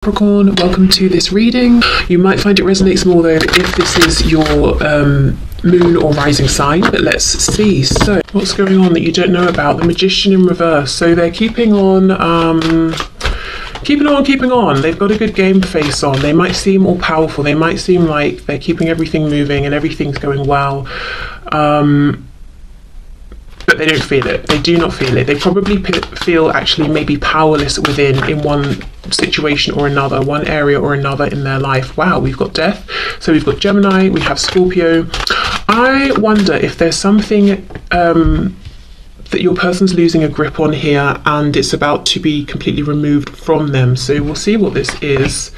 Capricorn, welcome to this reading. You might find it resonates more though if this is your moon or rising sign, but let's see. So what's going on that you don't know about? The Magician in reverse. So they're keeping on. They've got a good game face on. They might seem all powerful. They might seem like they're keeping everything moving and everything's going well. But they don't feel it. They do not feel it. They probably feel actually maybe powerless within in one situation or another, one area or another in their life. Wow, we've got Death. So we've got Gemini, we have Scorpio. I wonder if there's something that your person's losing a grip on here and it's about to be completely removed from them. So we'll see what this is.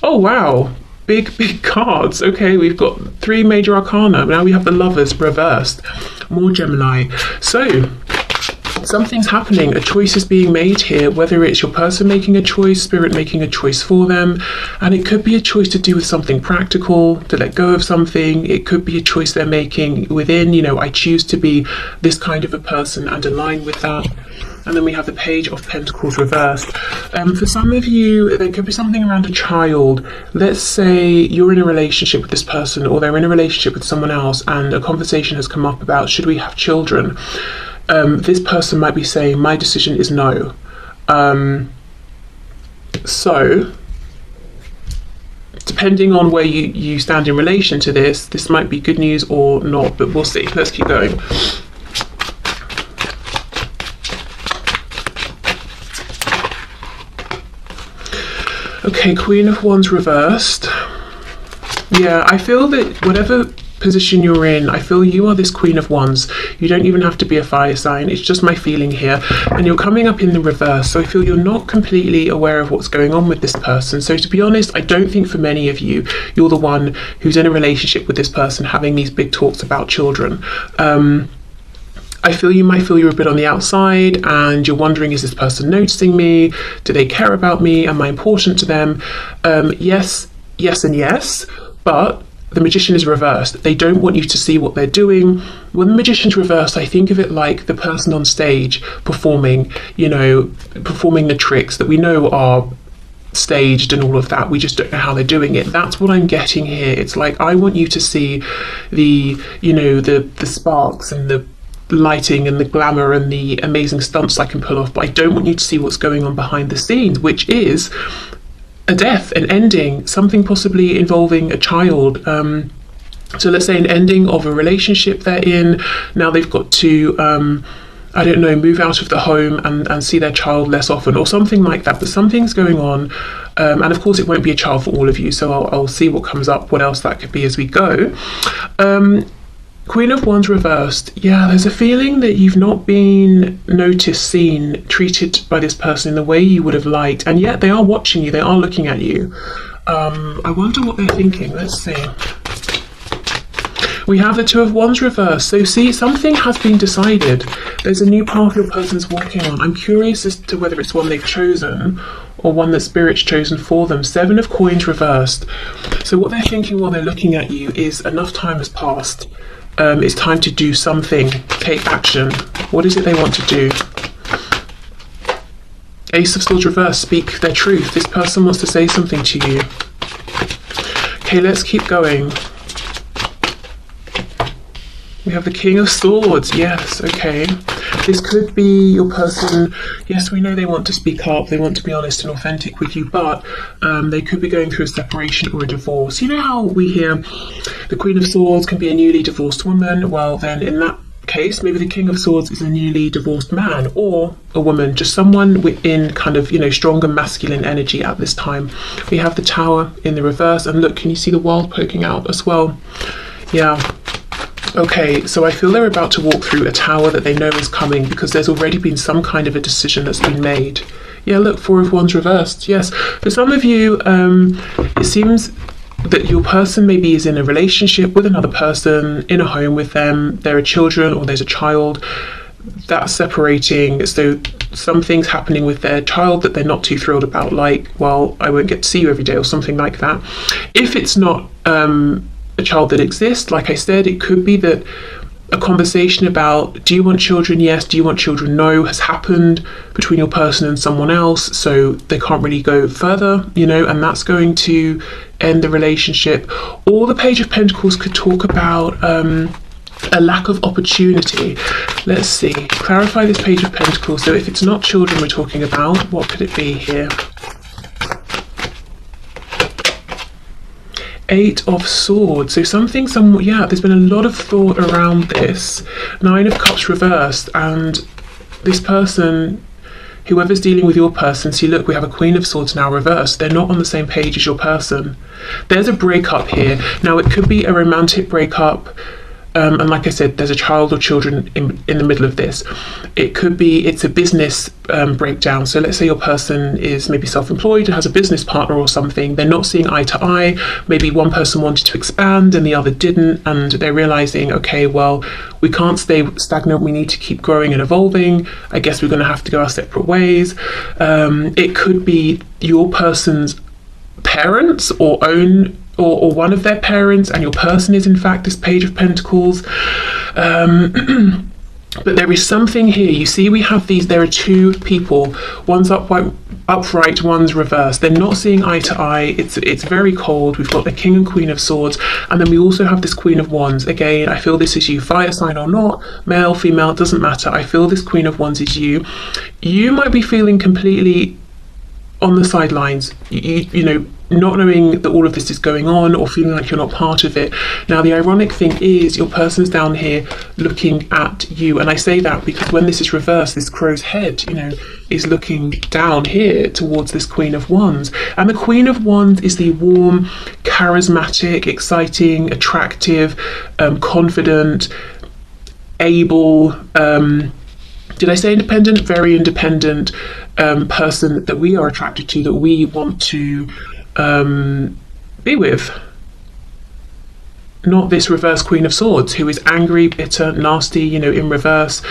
Oh, wow. Big cards. Okay, we've got 3 major arcana. Now we have the Lovers reversed. More Gemini. So something's happening. A choice is being made here, whether it's your person making a choice, spirit making a choice for them. And it could be a choice to do with something practical, to let go of something. It could be a choice they're making within, I choose to be this kind of a person and align with that. And then we have the Page of Pentacles reversed. For some of you, there could be something around a child. Let's say you're in a relationship with this person or they're in a relationship with someone else and a conversation has come up about should we have children? This person might be saying, my decision is no. So, depending on where you stand in relation to this might be good news or not, but we'll see. Let's keep going. Okay, Queen of Wands reversed. Yeah, I feel that whatever position you're in, I feel you are this Queen of Wands. You don't even have to be a fire sign. It's just my feeling here. And you're coming up in the reverse. So I feel you're not completely aware of what's going on with this person. So to be honest, I don't think for many of you, you're the one who's in a relationship with this person having these big talks about children. I feel you might feel you're a bit on the outside and you're wondering, is this person noticing me? Do they care about me? Am I important to them? Yes, and yes, but the Magician is reversed. They don't want you to see what they're doing. When the Magician's reversed, I think of it like the person on stage performing, performing the tricks that we know are staged and all of that. We just don't know how they're doing it. That's what I'm getting here. It's like, I want you to see the sparks and the lighting and the glamour and the amazing stunts I can pull off, but I don't want you to see what's going on behind the scenes, which is a death, an ending, something possibly involving a child. So let's say an ending of a relationship they're in. Now they've got to move out of the home and see their child less often or something like that, but something's going on. And of course it won't be a child for all of you, so I'll see what comes up, what else that could be as we go. Queen of Wands reversed. Yeah, there's a feeling that you've not been noticed, seen, treated by this person in the way you would have liked, and yet they are watching you, they are looking at you. I wonder what they're thinking. Let's see. We have the Two of Wands reversed. So see, something has been decided. There's a new path your person's walking on. I'm curious as to whether it's one they've chosen or one that Spirit's chosen for them. 7 of Coins reversed. So what they're thinking while they're looking at you is enough time has passed. It's time to do something, take action. What is it they want to do? Ace of Swords reversed, speak their truth. This person wants to say something to you. Okay, let's keep going. We have the King of Swords. Yes, okay. This could be your person. Yes, we know they want to speak up, they want to be honest and authentic with you, but they could be going through a separation or a divorce. You know how we hear the Queen of Swords can be a newly divorced woman? Well, then in that case, maybe the King of Swords is a newly divorced man or a woman, just someone within kind of, stronger masculine energy at this time. We have the Tower in the reverse, and look, can you see the World poking out as well? Yeah. Okay, so I feel they're about to walk through a tower that they know is coming because there's already been some kind of a decision that's been made. Yeah, look, 4 of Wands reversed. Yes, for some of you, it seems that your person maybe is in a relationship with another person, in a home with them, there are children or there's a child that's separating. So something's happening with their child that they're not too thrilled about, like, well, I won't get to see you every day or something like that. If it's not a child that exists, like I said, it could be that a conversation about, do you want children? Yes. Do you want children? No, has happened between your person and someone else, so they can't really go further, you know, and that's going to end the relationship. Or the Page of Pentacles could talk about a lack of opportunity. Let's see, clarify this Page of Pentacles. So if it's not children we're talking about, what could it be here? Eight of Swords. So yeah, there's been a lot of thought around this. Nine of Cups reversed, and this person, whoever's dealing with your person, see, look, we have a Queen of Swords now reversed. They're not on the same page as your person. There's a breakup here. Now, it could be a romantic breakup. And like I said, there's a child or children in the middle of this. It could be, it's a business breakdown. So let's say your person is maybe self-employed and has a business partner or something. They're not seeing eye to eye. Maybe one person wanted to expand and the other didn't. And they're realizing, okay, well, we can't stay stagnant. We need to keep growing and evolving. I guess we're going to have to go our separate ways. It could be your person's parents or one of their parents, and your person is in fact this Page of Pentacles. But there is something here. You see, we have these, there are two people, one's upright, one's reversed. They're not seeing eye to eye. It's very cold. We've got the King and Queen of Swords, and then we also have this Queen of Wands. Again, I feel this is you, fire sign or not, male, female, doesn't matter. I feel this Queen of Wands is you. You might be feeling completely on the sidelines, you know, not knowing that all of this is going on, or feeling like you're not part of it. Now, the ironic thing is your person's down here looking at you, and I say that because when this is reversed, this crow's head, you know, is looking down here towards this Queen of Wands, and the Queen of Wands is the warm, charismatic, exciting, attractive, confident, able, did I say independent? Very independent person that we are attracted to, that we want to be with. Not this reverse Queen of Swords who is angry, bitter, nasty, you know, in reverse,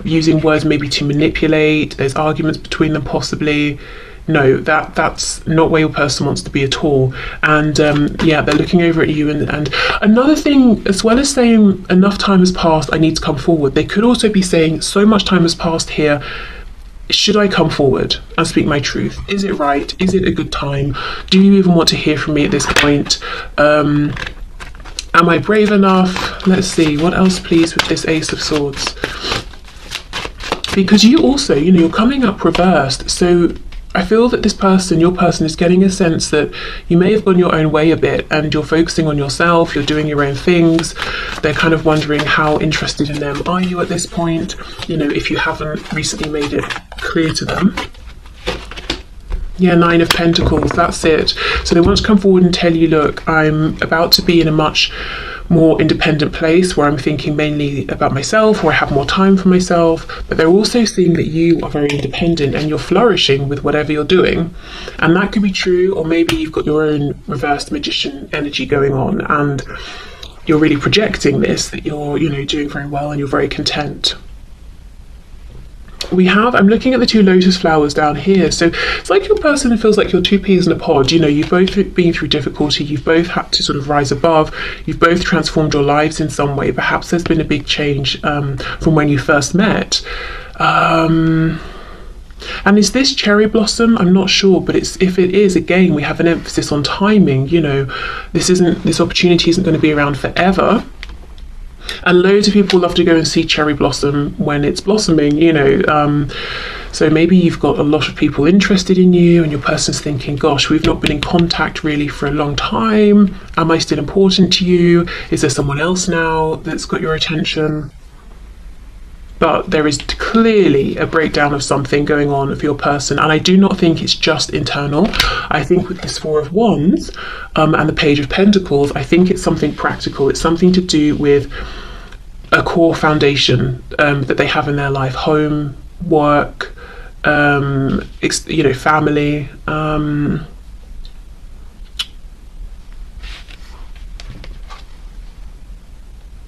using words maybe to manipulate. There's arguments between them possibly. No, that's not where your person wants to be at all. And yeah, they're looking over at you. And another thing, as well as saying enough time has passed, I need to come forward, they could also be saying so much time has passed here. Should I come forward and speak my truth? Is it right? Is it a good time? Do you even want to hear from me at this point? Am I brave enough? Let's see, what else please with this Ace of Swords? Because you also, you know, you're coming up reversed. So I feel that this person, your person, is getting a sense that you may have gone your own way a bit and you're focusing on yourself, you're doing your own things. They're kind of wondering how interested in them are you at this point, you know, if you haven't recently made it clear to them. Yeah, Nine of Pentacles, that's it. So they want to come forward and tell you, look, I'm about to be in a much more independent place where I'm thinking mainly about myself, or I have more time for myself, but they're also seeing that you are very independent and you're flourishing with whatever you're doing. And that could be true, or maybe you've got your own reversed magician energy going on and you're really projecting this, that you're, you know, doing very well and you're very content. I'm looking at the two lotus flowers down here. So it's like your person feels like you're two peas in a pod. You know, you've both been through difficulty. You've both had to sort of rise above. You've both transformed your lives in some way. Perhaps there's been a big change from when you first met. And is this cherry blossom? I'm not sure, but if it is, again, we have an emphasis on timing. You know, this opportunity isn't going to be around forever. And loads of people love to go and see cherry blossom when it's blossoming, you know. So maybe you've got a lot of people interested in you and your person's thinking, gosh, we've not been in contact really for a long time. Am I still important to you? Is there someone else now that's got your attention? But there is clearly a breakdown of something going on with your person. And I do not think it's just internal. I think with this Four of Wands and the Page of Pentacles, I think it's something practical. It's something to do with a core foundation that they have in their life. Home, work, you know, family.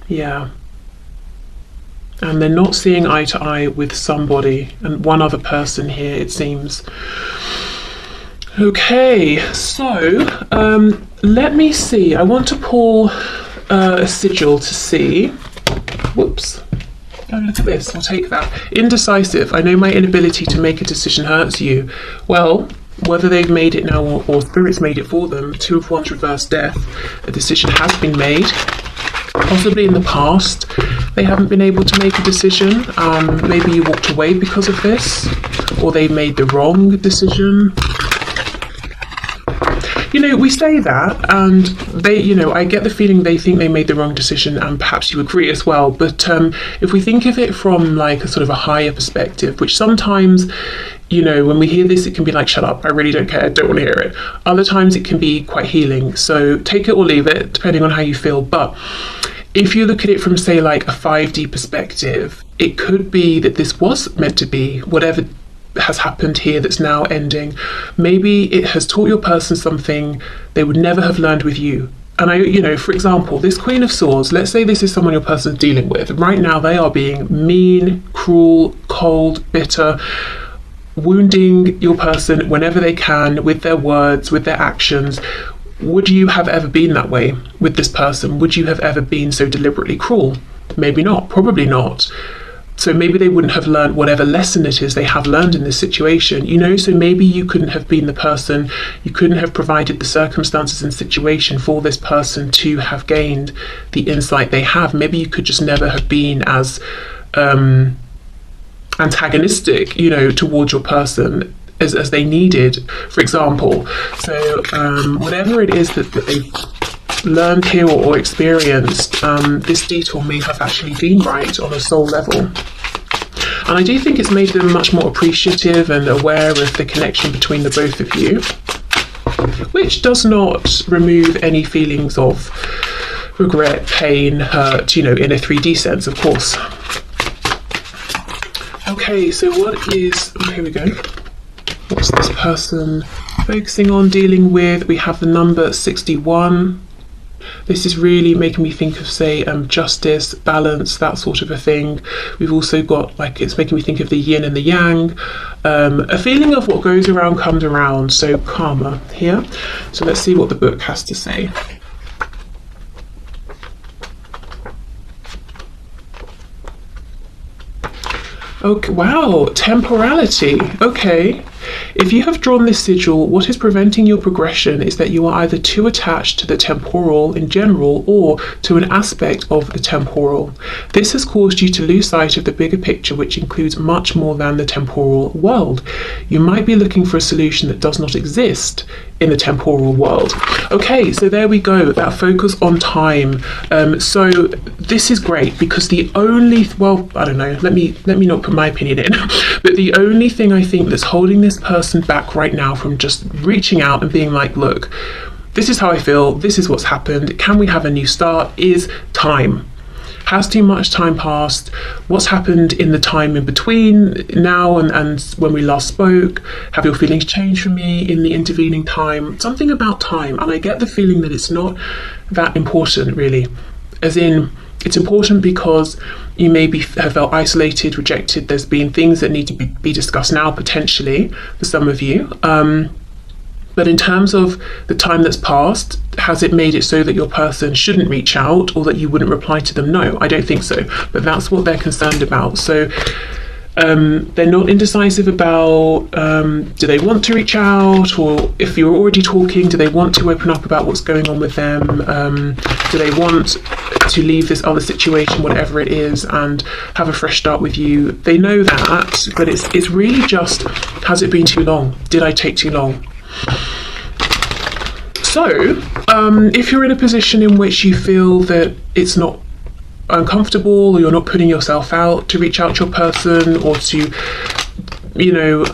Yeah. And they're not seeing eye to eye with somebody, and one other person here, it seems. Okay, so let me see. I want to pull a sigil to see. Whoops. Oh, look at this. I'll take that. Indecisive. I know my inability to make a decision hurts you. Well, whether they've made it now or Spirit's made it for them, Two of Wands reverse death. A decision has been made. Possibly in the past, they haven't been able to make a decision. Maybe you walked away because of this, or they made the wrong decision. You know, we say that, and they, you know, I get the feeling they think they made the wrong decision, and perhaps you agree as well. But if we think of it from like a sort of a higher perspective, which sometimes, you know, when we hear this, it can be like, shut up, I really don't care, don't want to hear it. Other times it can be quite healing. So take it or leave it, depending on how you feel. But if you look at it from, say, like a 5D perspective, it could be that this was meant to be whatever has happened here that's now ending. Maybe it has taught your person something they would never have learned with you. And you know, for example, this Queen of Swords, let's say this is someone your person's dealing with. Right now they are being mean, cruel, cold, bitter, wounding your person whenever they can with their words, with their actions. Would you have ever been that way with this person? Would you have ever been so deliberately cruel? Maybe not, probably not. So maybe they wouldn't have learned whatever lesson it is they have learned in this situation, you know, so maybe you couldn't have been the person, you couldn't have provided the circumstances and situation for this person to have gained the insight they have. Maybe you could just never have been as antagonistic, you know, towards your person as they needed, for example. So whatever it is that they've learned here or experienced, this detour may have actually been right on a soul level. And I do think it's made them much more appreciative and aware of the connection between the both of you, which does not remove any feelings of regret, pain, hurt, you know, in a 3D sense, of course. Okay, so what is, here we go. What's this person focusing on, dealing with? We have the number 61. This is really making me think of, say, justice, balance, that sort of a thing. We've also got, like, it's making me think of the yin and the yang. A feeling of what goes around comes around, so karma here. So let's see what the book has to say. Okay, wow, temporality. Okay. If you have drawn this sigil, what is preventing your progression is that you are either too attached to the temporal in general or to an aspect of the temporal. This has caused you to lose sight of the bigger picture, which includes much more than the temporal world. You might be looking for a solution that does not exist in the temporal world. Okay, so there we go, that focus on time. So this is great because the only, well, I don't know, let me not put my opinion in, but the only thing I think that's holding this person back right now from just reaching out and being like, look, this is how I feel, this is what's happened, can we have a new start, is time. Has too much time passed? What's happened in the time in between now and when we last spoke? Have your feelings changed for me in the intervening time? Something about time, and I get the feeling that it's not that important really, as in it's important because you maybe have felt isolated, rejected. There's been things that need to be discussed now potentially for some of you. But in terms of the time that's passed, has it made it so that your person shouldn't reach out or that you wouldn't reply to them? No, I don't think so. But that's what they're concerned about. So they're not indecisive about do they want to reach out, or if you're already talking, do they want to open up about what's going on with them? Do they want to leave this other situation, whatever it is, and have a fresh start with you? They know that, but it's really just, has it been too long? Did I take too long? So, if you're in a position in which you feel that it's not uncomfortable, or you're not putting yourself out to reach out to your person, or to, you know,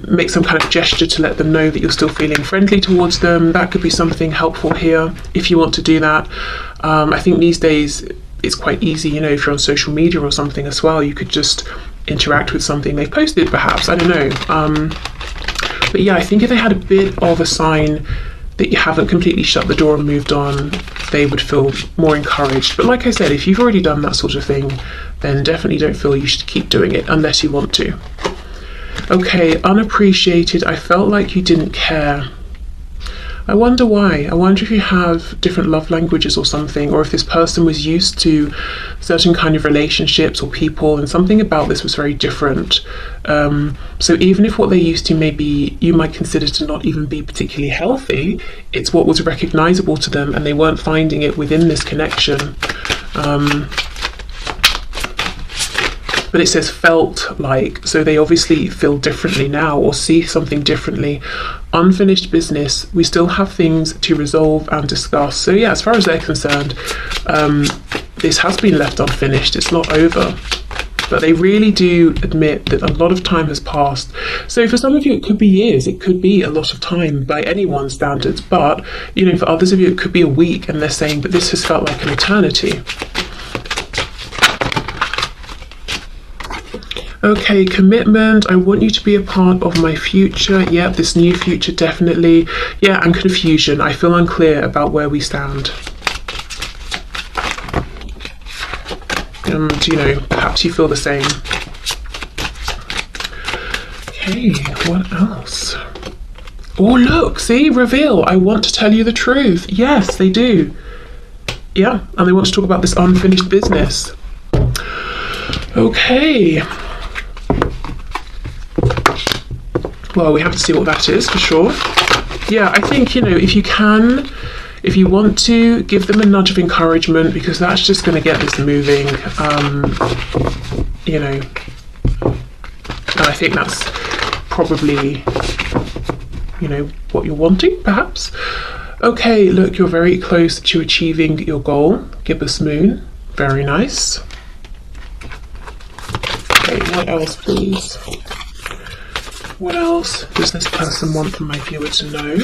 make some kind of gesture to let them know that you're still feeling friendly towards them, that could be something helpful here if you want to do that. I think these days it's quite easy, you know, if you're on social media or something as well, you could just interact with something they've posted perhaps, I don't know. But yeah, I think if they had a bit of a sign that you haven't completely shut the door and moved on, they would feel more encouraged. But like I said, if you've already done that sort of thing, then definitely don't feel you should keep doing it unless you want to. Okay, unappreciated. I felt like you didn't care. I wonder why. I wonder if you have different love languages or something, or if this person was used to certain kind of relationships or people, and something about this was very different. So even if what they're used to maybe you might consider to not even be particularly healthy, it's what was recognizable to them and they weren't finding it within this connection. But it says felt like, so they obviously feel differently now or see something differently. Unfinished business, we still have things to resolve and discuss. So yeah, as far as they're concerned, this has been left unfinished, it's not over. But they really do admit that a lot of time has passed. So for some of you it could be years, it could be a lot of time by anyone's standards, but you know, for others of you it could be a week, and they're saying, but this has felt like an eternity. Okay, commitment. I want you to be a part of my future. Yeah, this new future, definitely. Yeah, and confusion. I feel unclear about where we stand. And, you know, perhaps you feel the same. Okay, what else? Oh, look, see, reveal. I want to tell you the truth. Yes, they do. Yeah, and they want to talk about this unfinished business. Okay. Well, we have to see what that is for sure. Yeah, I think, you know, if you want to give them a nudge of encouragement, because that's just going to get this moving, you know, and I think that's probably, you know, what you're wanting, perhaps. Okay, look, you're very close to achieving your goal. Gibbous moon, very nice. Okay, what else, please? What else does this person want from my viewer to know?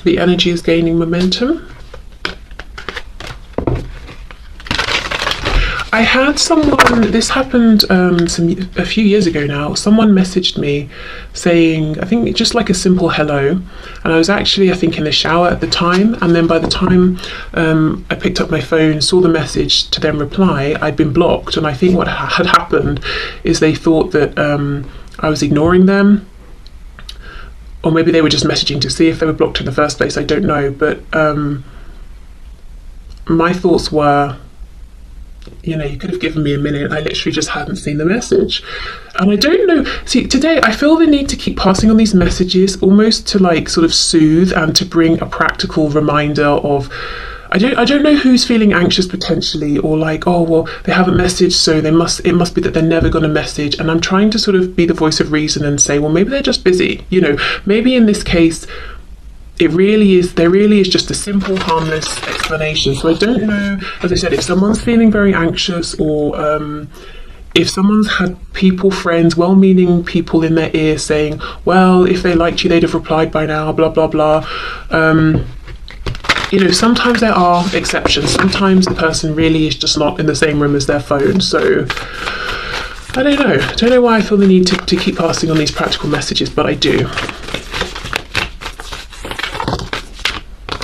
The energy is gaining momentum. I had someone, this happened a few years ago now, someone messaged me saying, I think just like a simple hello, and I was actually, I think, in the shower at the time, and then by the time I picked up my phone, saw the message to then reply, I'd been blocked, and I think what had happened is they thought that I was ignoring them, or maybe they were just messaging to see if they were blocked in the first place, I don't know, but my thoughts were, you know, you could have given me a minute. I literally just hadn't seen the message. And I don't know. See, today I feel the need to keep passing on these messages, almost to like sort of soothe and to bring a practical reminder of, I don't know who's feeling anxious potentially, or like, oh, well, they haven't messaged, so it must be that they're never going to message. And I'm trying to sort of be the voice of reason and say, well, maybe they're just busy. You know, maybe in this case, there really is just a simple, harmless explanation. So I don't know, as I said, if someone's feeling very anxious, or if someone's had people, friends, well-meaning people in their ear saying, well, if they liked you, they'd have replied by now, blah, blah, blah. You know, sometimes there are exceptions. Sometimes the person really is just not in the same room as their phone. So I don't know. I don't know why I feel the need to keep passing on these practical messages, but I do.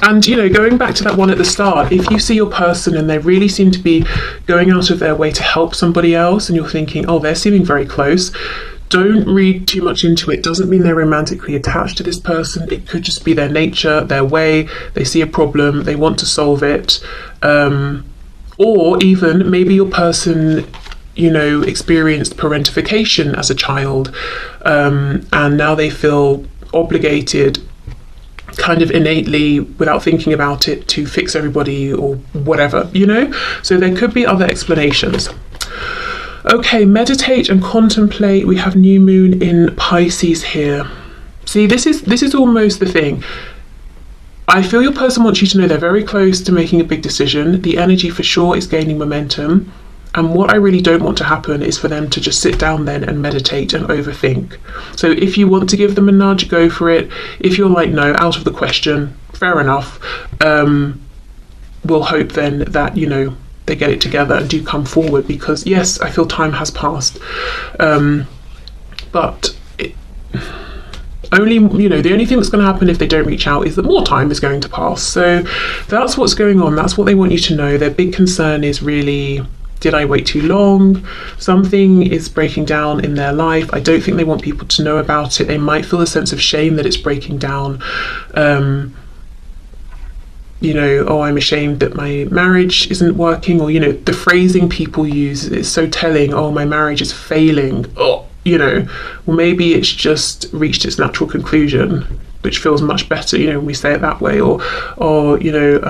And, you know, going back to that one at the start, if you see your person and they really seem to be going out of their way to help somebody else, and you're thinking, oh, they're seeming very close, don't read too much into it. Doesn't mean they're romantically attached to this person. It could just be their nature, their way. They see a problem, they want to solve it. Or even maybe your person, you know, experienced parentification as a child, and now they feel obligated, kind of innately, without thinking about it, to fix everybody or whatever, you know. So there could be other explanations. Okay, meditate and contemplate. We have new moon in Pisces here. See, this is almost the thing. I feel your person wants you to know they're very close to making a big decision. The energy for sure is gaining momentum. And what I really don't want to happen is for them to just sit down then and meditate and overthink. So if you want to give them a nudge, go for it. If you're like, no, out of the question, fair enough. We'll hope then that, you know, they get it together and do come forward, because yes, I feel time has passed. But only, you know, the only thing that's going to happen if they don't reach out is that more time is going to pass. So that's what's going on. That's what they want you to know. Their big concern is really, did I wait too long? Something is breaking down in their life. I don't think they want people to know about it. They might feel a sense of shame that it's breaking down. You know, oh, I'm ashamed that my marriage isn't working, or, you know, the phrasing people use is so telling. Oh, my marriage is failing. Oh, you know, well, maybe it's just reached its natural conclusion, which feels much better, you know, when we say it that way. Or you know,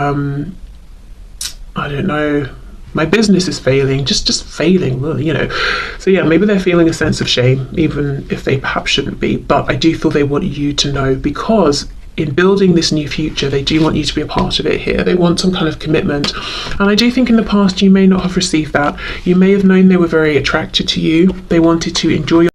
I don't know, my business is failing, just failing, well, you know. So yeah, maybe they're feeling a sense of shame, even if they perhaps shouldn't be. But I do feel they want you to know, because in building this new future, they do want you to be a part of it here. They want some kind of commitment. And I do think in the past you may not have received that. You may have known they were very attracted to you. They wanted to enjoy your